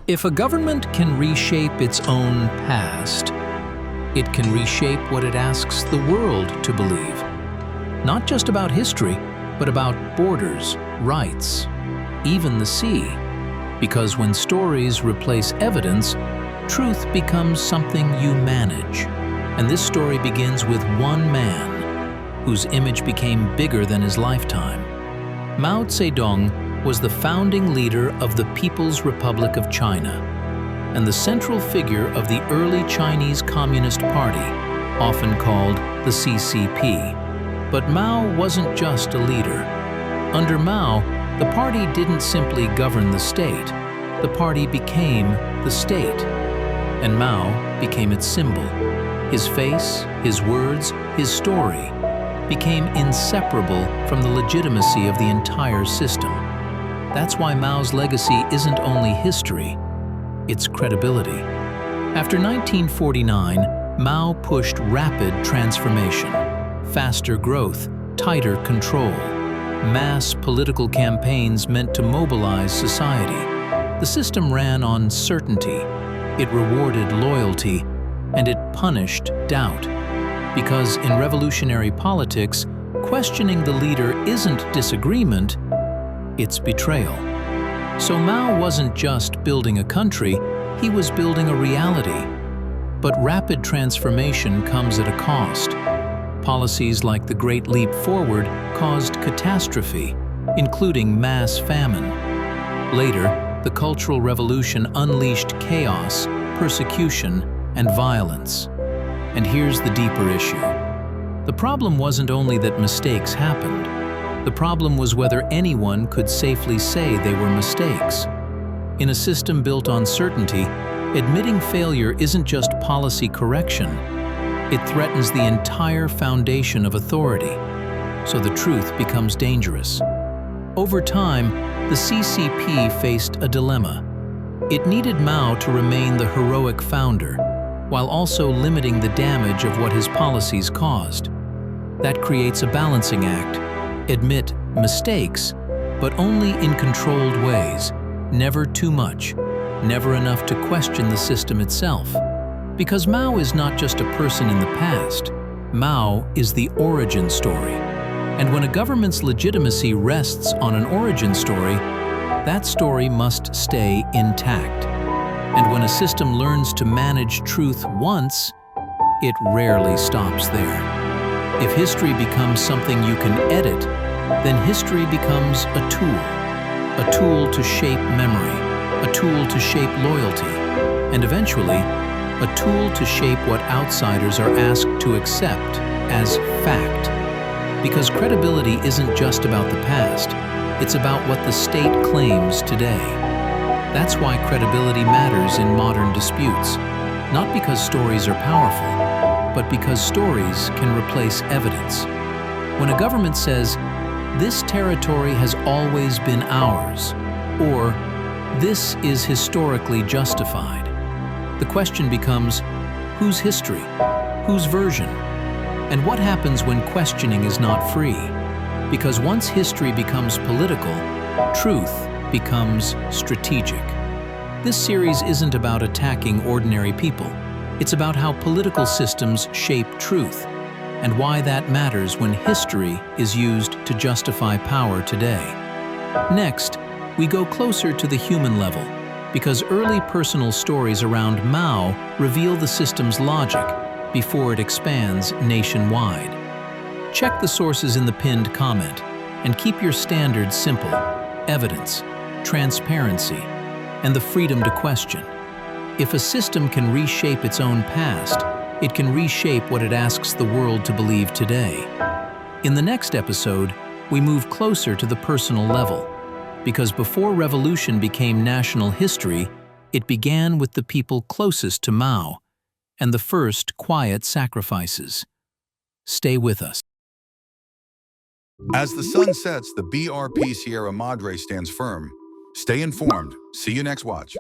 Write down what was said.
If a government can reshape its own past, it can reshape what it asks the world to believe. Not just about history, but about borders, rights, even the sea. Because when stories replace evidence, truth becomes something you manage. And this story begins with one man, whose image became bigger than his lifetime. Mao Zedong was the founding leader of the People's Republic of China and the central figure of the early Chinese Communist Party, often called the CCP. But Mao wasn't just a leader. Under Mao, the party didn't simply govern the state. The party became the state. And Mao became its symbol. His face, his words, his story became inseparable from the legitimacy of the entire system. That's why Mao's legacy isn't only history, it's credibility. After 1949, Mao pushed rapid transformation, faster growth, tighter control. Mass political campaigns meant to mobilize society. The system ran on certainty, it rewarded loyalty, and it punished doubt. Because in revolutionary politics, questioning the leader isn't disagreement, it's betrayal. So Mao wasn't just building a country, he was building a reality. But rapid transformation comes at a cost. Policies like the Great Leap Forward caused catastrophe, including mass famine. Later, the Cultural Revolution unleashed chaos, persecution, and violence. And here's the deeper issue. The problem wasn't only that mistakes happened. The problem was whether anyone could safely say they were mistakes. In a system built on certainty, admitting failure isn't just policy correction. It threatens the entire foundation of authority. So the truth becomes dangerous. Over time, the CCP faced a dilemma. It needed Mao to remain the heroic founder, while also limiting the damage of what his policies caused. That creates a balancing act. Admit mistakes, but only in controlled ways. Never too much, never enough to question the system itself. Because Mao is not just a person in the past, Mao is the origin story. And when a government's legitimacy rests on an origin story, that story must stay intact. And when a system learns to manage truth once, it rarely stops there. If history becomes something you can edit, then history becomes a tool to shape memory, a tool to shape loyalty, and eventually, a tool to shape what outsiders are asked to accept as fact. Because credibility isn't just about the past, it's about what the state claims today. That's why credibility matters in modern disputes, not because stories are powerful, but because stories can replace evidence. When a government says, "This territory has always been ours," or "This is historically justified," the question becomes, whose history? Whose version? And what happens when questioning is not free? Because once history becomes political, truth becomes strategic. This series isn't about attacking ordinary people. It's about how political systems shape truth, and why that matters when history is used to justify power today. Next, we go closer to the human level, because early personal stories around Mao reveal the system's logic before it expands nationwide. Check the sources in the pinned comment, and keep your standards simple: evidence, transparency, and the freedom to question. If a system can reshape its own past, it can reshape what it asks the world to believe today. In the next episode, we move closer to the personal level, because before revolution became national history, it began with the people closest to Mao and the first quiet sacrifices. Stay with us. As the sun sets, the BRP Sierra Madre stands firm. Stay informed. See you next watch.